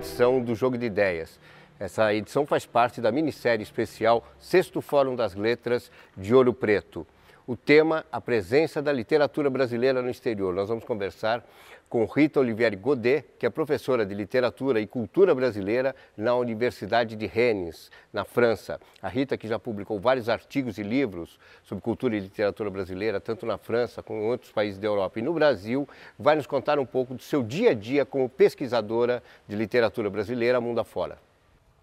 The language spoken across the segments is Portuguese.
edição do Jogo de Ideias. Essa edição faz parte da minissérie especial Sexto Fórum das Letras de Ouro Preto. O tema, a presença da literatura brasileira no exterior. Nós vamos conversar com Rita Olivieri Godet, que é professora de Literatura e Cultura Brasileira na Universidade de Rennes, na França. A Rita, que já publicou vários artigos e livros sobre cultura e literatura brasileira, tanto na França como em outros países da Europa e no Brasil, vai nos contar um pouco do seu dia a dia como pesquisadora de literatura brasileira mundo afora.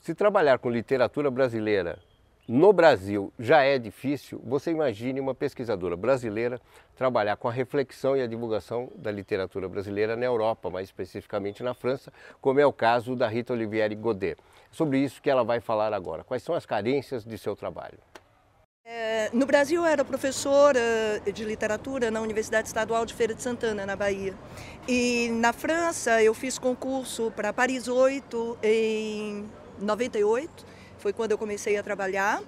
Se trabalhar com literatura brasileira no Brasil já é difícil, você imagine uma pesquisadora brasileira trabalhar com a reflexão e a divulgação da literatura brasileira na Europa, mais especificamente na França, como é o caso da Rita Olivieri Godet. É sobre isso que ela vai falar agora. Quais são as carências de seu trabalho? No Brasil, eu era professora de literatura na Universidade Estadual de Feira de Santana, na Bahia. E na França, eu fiz concurso para Paris 8 em 98. Foi quando eu comecei a trabalhar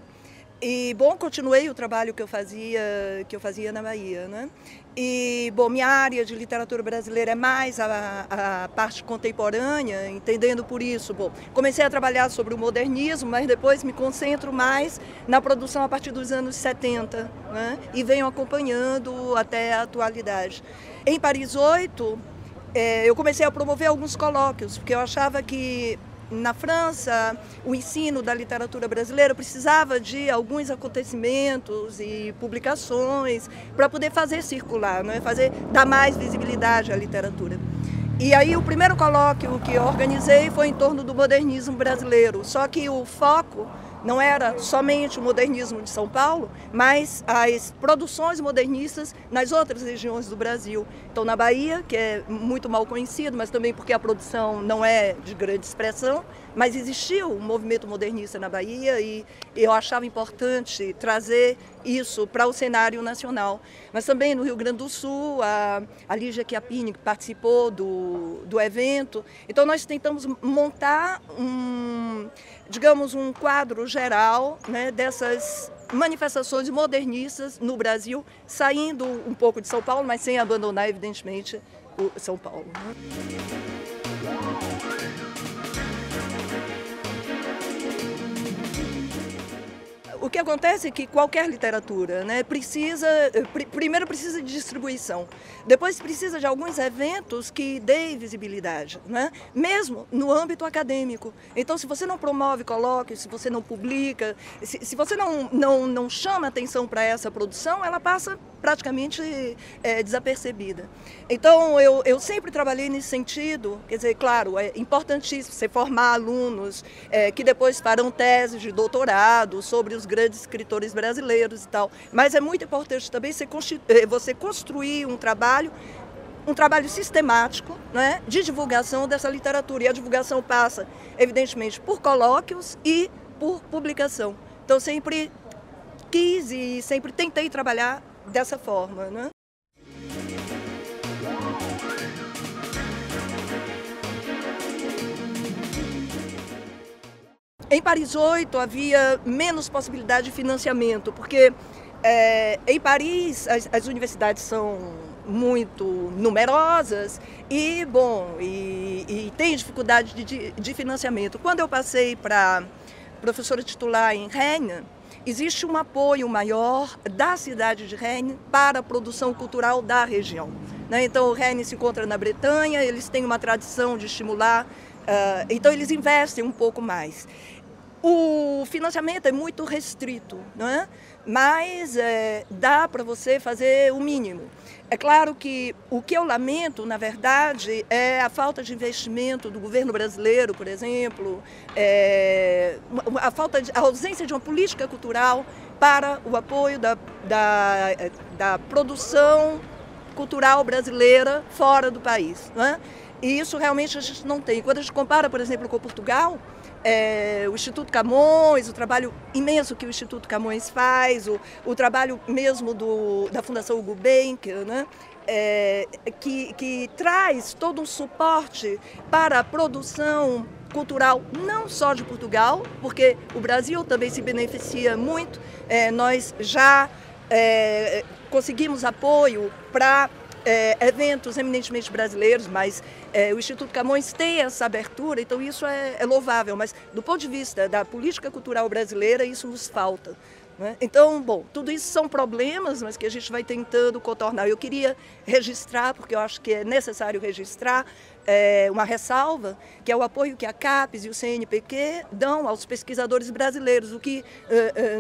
e, bom, continuei o trabalho que eu fazia na Bahia, né? E, bom, minha área de literatura brasileira é mais a parte contemporânea, entendendo por isso, bom, comecei a trabalhar sobre o modernismo, mas depois me concentro mais na produção a partir dos anos 70, né? E venho acompanhando até a atualidade. Em Paris 8, eu comecei a promover alguns colóquios, porque eu achava que na França, o ensino da literatura brasileira precisava de alguns acontecimentos e publicações para poder fazer circular, não é? Dar mais visibilidade à literatura. E aí o primeiro colóquio que eu organizei foi em torno do modernismo brasileiro, só que o foco não era somente o modernismo de São Paulo, mas as produções modernistas nas outras regiões do Brasil. Então, na Bahia, que é muito mal conhecido, mas também porque a produção não é de grande expressão, mas existiu um movimento modernista na Bahia e eu achava importante trazer isso para o cenário nacional. Mas também no Rio Grande do Sul, a Lígia Chiappini, que participou do evento. Então, nós tentamos montar digamos, um quadro geral, né, dessas manifestações modernistas no Brasil, saindo um pouco de São Paulo, mas sem abandonar, evidentemente, o São Paulo, né? O que acontece é que qualquer literatura, né, primeiro precisa de distribuição, depois precisa de alguns eventos que deem visibilidade, né, mesmo no âmbito acadêmico. Então, se você não promove colóquios, se você não publica, se você não chama atenção para essa produção, ela passa praticamente desapercebida. Então, eu sempre trabalhei nesse sentido, quer dizer, claro, é importantíssimo você formar alunos que depois farão teses de doutorado sobre os grandes escritores brasileiros e tal, mas é muito importante também você construir um trabalho sistemático, né, de divulgação dessa literatura, e a divulgação passa, evidentemente, por colóquios e por publicação. Então, sempre quis e sempre tentei trabalhar dessa forma, né? Em Paris 8 havia menos possibilidade de financiamento, porque em Paris as universidades são muito numerosas e, bom, e tem dificuldade de financiamento. Quando eu passei para professora titular em Rennes, existe um apoio maior da cidade de Rennes para a produção cultural da região, né? Então, Rennes se encontra na Bretanha, eles têm uma tradição de estimular, então eles investem um pouco mais. O financiamento é muito restrito, não é? Mas dá para você fazer o mínimo. É claro que o que eu lamento, na verdade, é a falta de investimento do governo brasileiro, por exemplo, a ausência de uma política cultural para o apoio da produção cultural brasileira fora do país, não é? E isso realmente a gente não tem. Quando a gente compara, por exemplo, com Portugal, o Instituto Camões, o trabalho imenso que o Instituto Camões faz, o trabalho mesmo da Fundação Gulbenkian, né? Que traz todo um suporte para a produção cultural, não só de Portugal, porque o Brasil também se beneficia muito. Nós já conseguimos apoio para eventos eminentemente brasileiros, mas o Instituto Camões tem essa abertura, então isso é louvável, mas do ponto de vista da política cultural brasileira, isso nos falta. Né? Então, bom, tudo isso são problemas, mas que a gente vai tentando contornar. Eu queria registrar, porque eu acho que é necessário registrar, uma ressalva, que é o apoio que a CAPES e o CNPq dão aos pesquisadores brasileiros, o que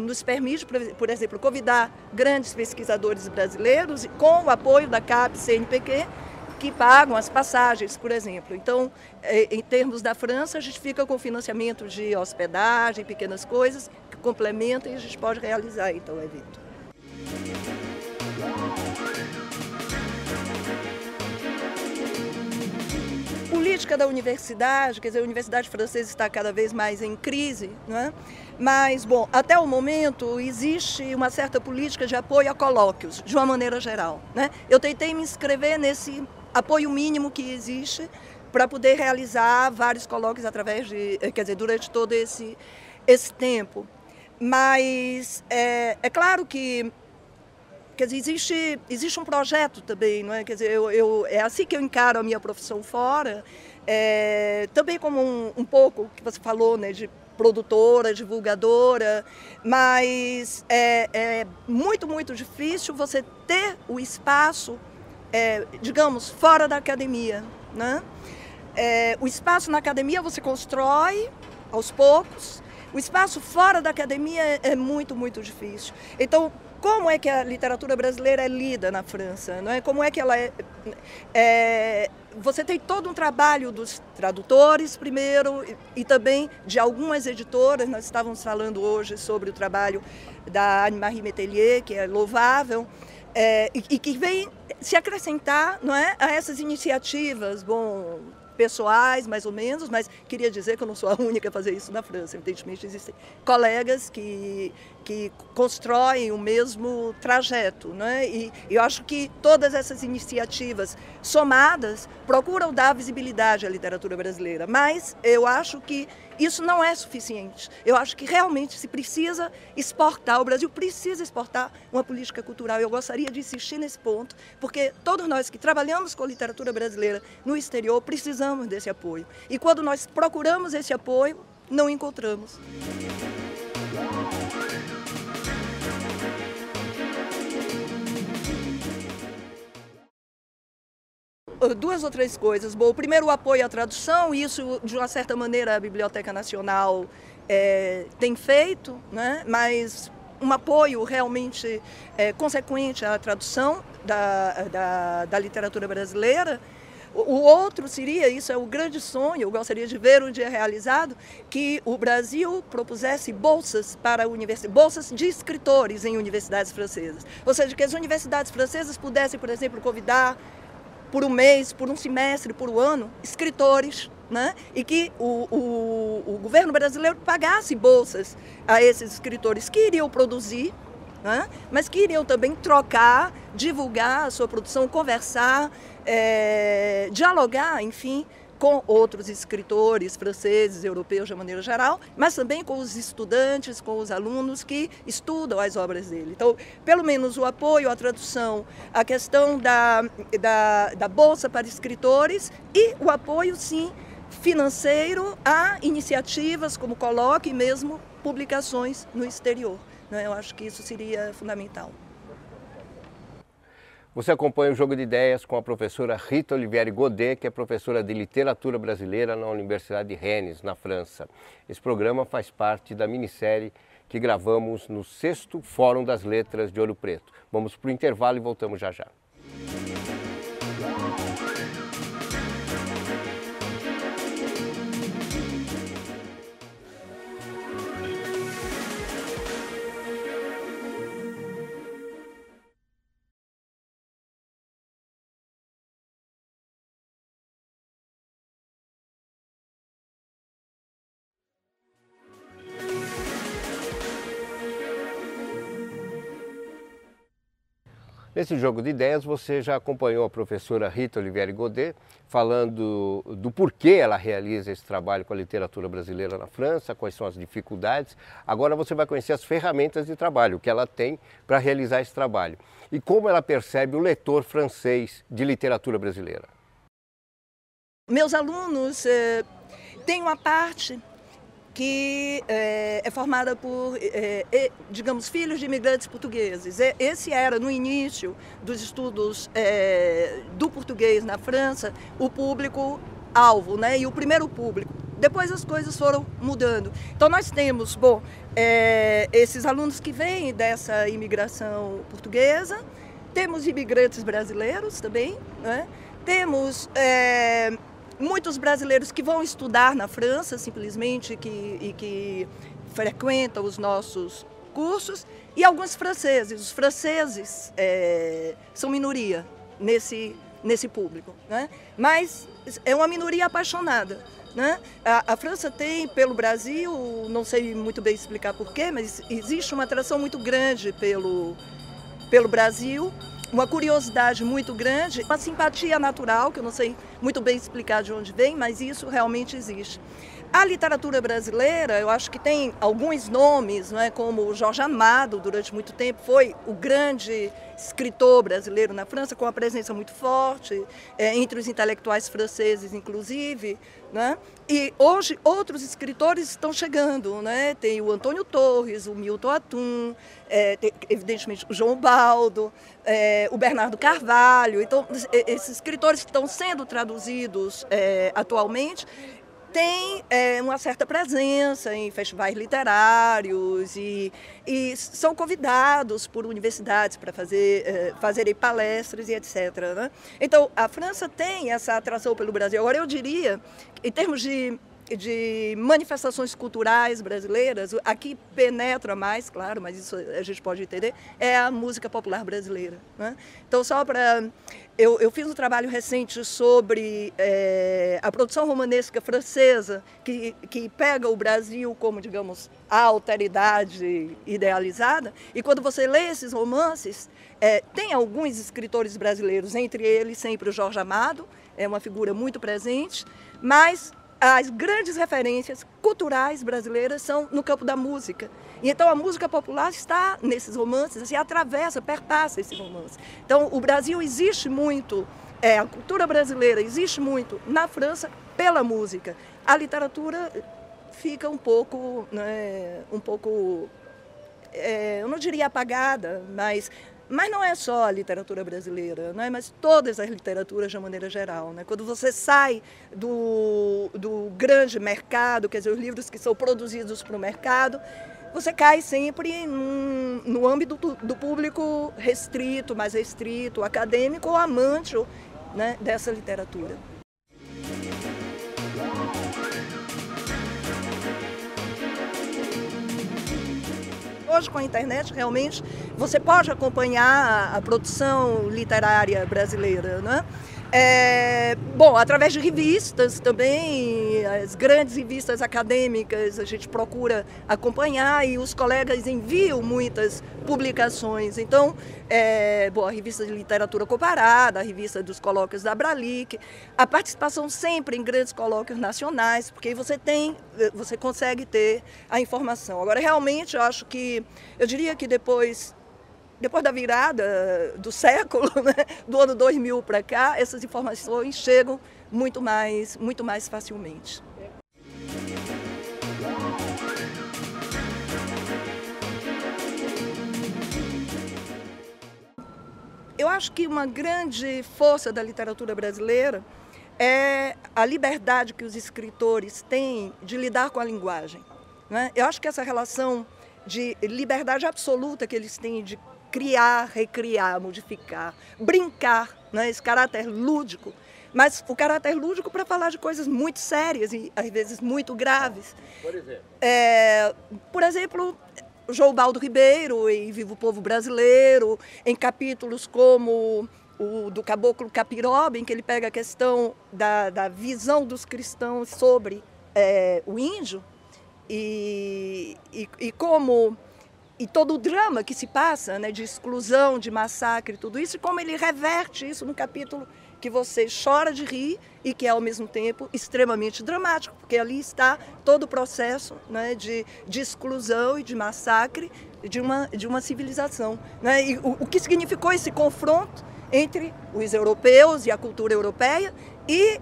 nos permite, por exemplo, convidar grandes pesquisadores brasileiros com o apoio da CAPES e CNPq, que pagam as passagens, por exemplo. Então, em termos da França, a gente fica com financiamento de hospedagem, pequenas coisas, que complementam e a gente pode realizar, então, o evento. Política da universidade, quer dizer, a universidade francesa está cada vez mais em crise, não é? Mas, bom, até o momento existe uma certa política de apoio a colóquios, de uma maneira geral, né? Eu tentei me inscrever nesse apoio mínimo que existe para poder realizar vários colóquios através de, quer dizer, durante todo esse tempo. Mas é claro que, quer dizer, existe um projeto também, não é? Quer dizer, é assim que eu encaro a minha profissão fora, também como um pouco que você falou, né, de produtora, divulgadora, mas é muito, muito difícil você ter o espaço, digamos, fora da academia, né? O espaço na academia você constrói aos poucos, o espaço fora da academia é muito, muito difícil. Então, como é que a literatura brasileira é lida na França? Não é? Como é que ela você tem todo um trabalho dos tradutores, primeiro, e também de algumas editoras. Nós estávamos falando hoje sobre o trabalho da Anne-Marie Metelier, que é louvável, e que vem se acrescentar, não é, a essas iniciativas, bom, pessoais, mais ou menos, mas queria dizer que eu não sou a única a fazer isso na França. Evidentemente, existem colegas que constroem o mesmo trajeto, né? E eu acho que todas essas iniciativas somadas procuram dar visibilidade à literatura brasileira, mas eu acho que isso não é suficiente. Eu acho que realmente se precisa exportar, o Brasil precisa exportar uma política cultural. Eu gostaria de insistir nesse ponto, porque todos nós que trabalhamos com literatura brasileira no exterior precisamos desse apoio. E quando nós procuramos esse apoio, não encontramos. Duas ou três coisas. Bom, o primeiro, o apoio à tradução, isso de uma certa maneira a Biblioteca Nacional tem feito, né? Mas um apoio realmente consequente à tradução da literatura brasileira. O outro seria, isso é o grande sonho, eu gostaria de ver um dia realizado, que o Brasil propusesse bolsas para bolsas de escritores em universidades francesas. Ou seja, que as universidades francesas pudessem, por exemplo, convidar por um mês, por um semestre, por um ano, escritores, né? E que o governo brasileiro pagasse bolsas a esses escritores que iriam produzir, né? Mas que iriam também trocar, divulgar a sua produção, conversar, dialogar, enfim, com outros escritores franceses, europeus de uma maneira geral, mas também com os estudantes, com os alunos que estudam as obras dele. Então, pelo menos o apoio à tradução, a questão da bolsa para escritores e o apoio, sim, financeiro a iniciativas como colóquio e mesmo publicações no exterior. Eu acho que isso seria fundamental. Você acompanha o Jogo de Ideias com a professora Rita Olivieri Godet, que é professora de Literatura Brasileira na Universidade de Rennes, na França. Esse programa faz parte da minissérie que gravamos no 6º Fórum das Letras de Ouro Preto. Vamos para o intervalo e voltamos já já. Nesse jogo de ideias, você já acompanhou a professora Rita Olivieri Godet, falando do porquê ela realiza esse trabalho com a literatura brasileira na França, quais são as dificuldades. Agora você vai conhecer as ferramentas de trabalho que ela tem para realizar esse trabalho e como ela percebe o leitor francês de literatura brasileira. Meus alunos têm uma parte que é formada por, digamos, filhos de imigrantes portugueses. Esse era, no início dos estudos do português na França, o público-alvo, né? E o primeiro público. Depois as coisas foram mudando. Então nós temos, esses alunos que vêm dessa imigração portuguesa, temos imigrantes brasileiros também, né? Temos muitos brasileiros que vão estudar na França, simplesmente, que frequentam os nossos cursos, e alguns franceses. Os franceses são minoria nesse público, né? Mas é uma minoria apaixonada, né? A França tem, pelo Brasil, não sei muito bem explicar porquê, mas existe uma atração muito grande pelo Brasil, uma curiosidade muito grande, uma simpatia natural, que eu não sei muito bem explicar de onde vem, mas isso realmente existe. A literatura brasileira, eu acho que tem alguns nomes, não é? Como o Jorge Amado, durante muito tempo, foi o grande escritor brasileiro na França, com uma presença muito forte, entre os intelectuais franceses, inclusive, né? E hoje outros escritores estão chegando, né? Tem o Antônio Torres, o Milton Atum, evidentemente o João Baldo, o Bernardo Carvalho. Então, esses escritores que estão sendo traduzidos atualmente têm uma certa presença em festivais literários e são convidados por universidades para fazerem palestras e etc., né? Então, a França tem essa atração pelo Brasil. Agora, eu diria, em termos de manifestações culturais brasileiras, aqui penetra mais, claro, mas isso a gente pode entender, é a música popular brasileira, né? Então, só para... Eu fiz um trabalho recente sobre a produção romanesca francesa, que pega o Brasil como, digamos, a alteridade idealizada, e quando você lê esses romances, tem alguns escritores brasileiros, entre eles sempre o Jorge Amado, é uma figura muito presente, mas as grandes referências culturais brasileiras são no campo da música. E então a música popular está nesses romances, assim, perpassa esses romances. Então o Brasil existe muito, a cultura brasileira existe muito na França pela música. A literatura fica um pouco, né, eu não diria apagada, mas não é só a literatura brasileira, né? Mas todas as literaturas de uma maneira geral, né? Quando você sai do grande mercado, quer dizer, os livros que são produzidos para o mercado, você cai sempre no âmbito do público restrito, mais restrito, acadêmico ou amante, né, dessa literatura. Hoje, com a internet, realmente, você pode acompanhar a produção literária brasileira, né? Através de revistas também, as grandes revistas acadêmicas a gente procura acompanhar e os colegas enviam muitas publicações. Então, a revista de literatura comparada, a revista dos colóquios da Abralic, a participação sempre em grandes colóquios nacionais, porque aí você consegue ter a informação. Agora, realmente, eu diria que depois da virada do século, né, do ano 2000 para cá, essas informações chegam muito mais facilmente. Eu acho que uma grande força da literatura brasileira é a liberdade que os escritores têm de lidar com a linguagem, né? Eu acho que essa relação de liberdade absoluta que eles têm de criar, recriar, modificar, brincar, né? Esse caráter lúdico, mas o caráter lúdico para falar de coisas muito sérias e às vezes muito graves. Por exemplo, João Baldo Ribeiro em Viva o Povo Brasileiro, em capítulos como o do Caboclo Capiroba, em que ele pega a questão da visão dos cristãos sobre o índio e como e todo o drama que se passa, né, de exclusão, de massacre, tudo isso, e como ele reverte isso num capítulo que você chora de rir e que é, ao mesmo tempo, extremamente dramático, porque ali está todo o processo, né, de exclusão e de massacre de uma civilização. Né? E o que significou esse confronto entre os europeus e a cultura europeia e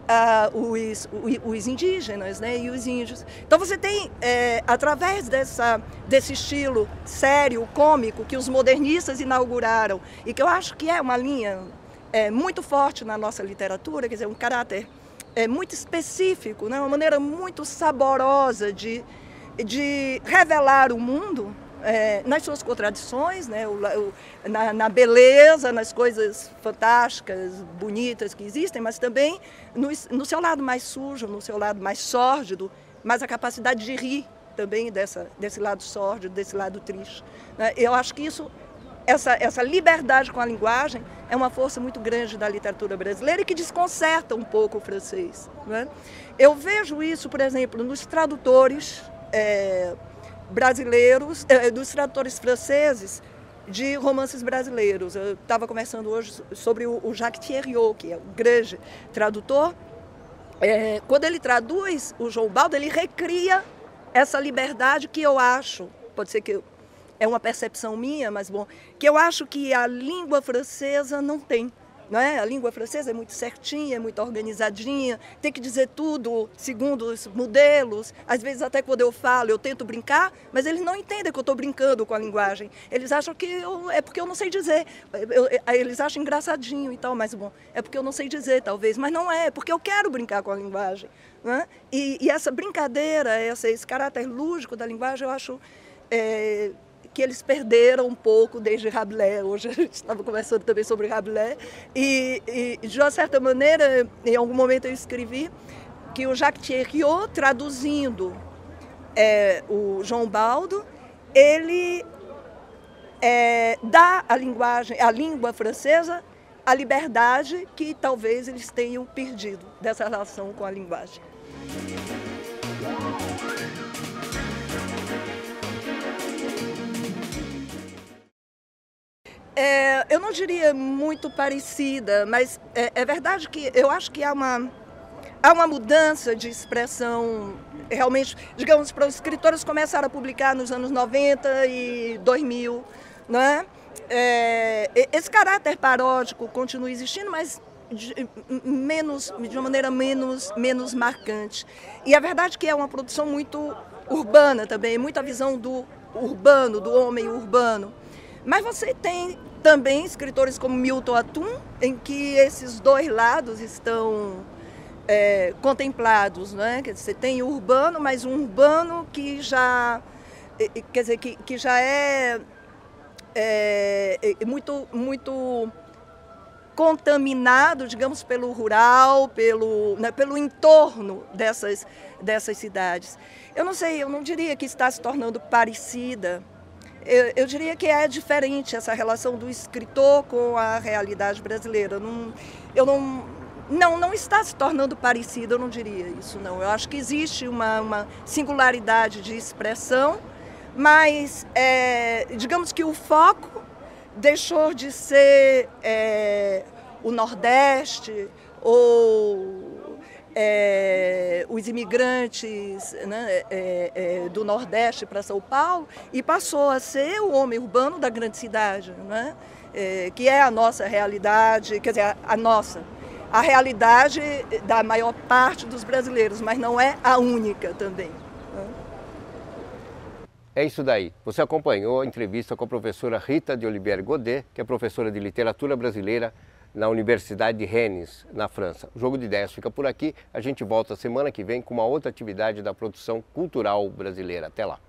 os indígenas, né, e os índios. Então você tem, através desse estilo sério, cômico, que os modernistas inauguraram, e que eu acho que é uma linha muito forte na nossa literatura, quer dizer, um caráter muito específico, né, uma maneira muito saborosa de revelar o mundo, nas suas contradições, né, na beleza, nas coisas fantásticas, bonitas que existem, mas também no seu lado mais sujo, no seu lado mais sórdido, mas a capacidade de rir também desse lado sórdido, desse lado triste. Né? Eu acho que essa liberdade com a linguagem é uma força muito grande da literatura brasileira e que desconcerta um pouco o francês. Né? Eu vejo isso, por exemplo, nos tradutores brasileiros, dos tradutores franceses de romances brasileiros. Eu estava conversando hoje sobre o Jacques Thériault, que é um grande tradutor. Quando ele traduz o João Baldo, ele recria essa liberdade que eu acho, pode ser que é uma percepção minha, mas bom, que eu acho que a língua francesa não tem. Não é? A língua francesa é muito certinha, é muito organizadinha, tem que dizer tudo segundo os modelos. Às vezes até quando eu falo, eu tento brincar, mas eles não entendem que eu estou brincando com a linguagem. Eles acham que é porque eu não sei dizer. Eles acham engraçadinho e tal, mas bom, é porque eu não sei dizer talvez, mas não é porque eu quero brincar com a linguagem. Né? E essa brincadeira, esse caráter lúdico da linguagem, eu acho que eles perderam um pouco desde Rabelais. Hoje a gente estava conversando também sobre Rabelais e de uma certa maneira, em algum momento eu escrevi que o Jacques Thériault, traduzindo o João Baldo, ele dá à língua francesa, a liberdade que talvez eles tenham perdido dessa relação com a linguagem. Eu não diria muito parecida, mas é verdade que eu acho que há uma mudança de expressão, realmente, digamos, para os escritores começaram a publicar nos anos 90 e 2000, né? Esse caráter paródico continua existindo, mas de uma maneira menos marcante. E a verdade é que é uma produção muito urbana também, muita visão do urbano, do homem urbano. Mas você tem também escritores como Milton Atum, em que esses dois lados estão contemplados, né? Quer dizer, você tem o urbano, mas um urbano que já, quer dizer, que já é muito contaminado, digamos, pelo rural, pelo entorno dessas cidades. Eu não sei, eu não diria que está se tornando parecida. Eu diria que é diferente essa relação do escritor com a realidade brasileira. Não está se tornando parecida, eu não diria isso, não. Eu acho que existe uma singularidade de expressão, mas digamos que o foco deixou de ser o Nordeste ou os imigrantes, né, do Nordeste para São Paulo e passou a ser o homem urbano da grande cidade, né, que é a nossa realidade, quer dizer, a realidade da maior parte dos brasileiros, mas não é a única também. Né? É isso daí. Você acompanhou a entrevista com a professora Rita de Olivier Godet, que é professora de literatura brasileira na Universidade de Rennes, na França. O Jogo de Ideias fica por aqui. A gente volta semana que vem com uma outra atividade da produção cultural brasileira. Até lá.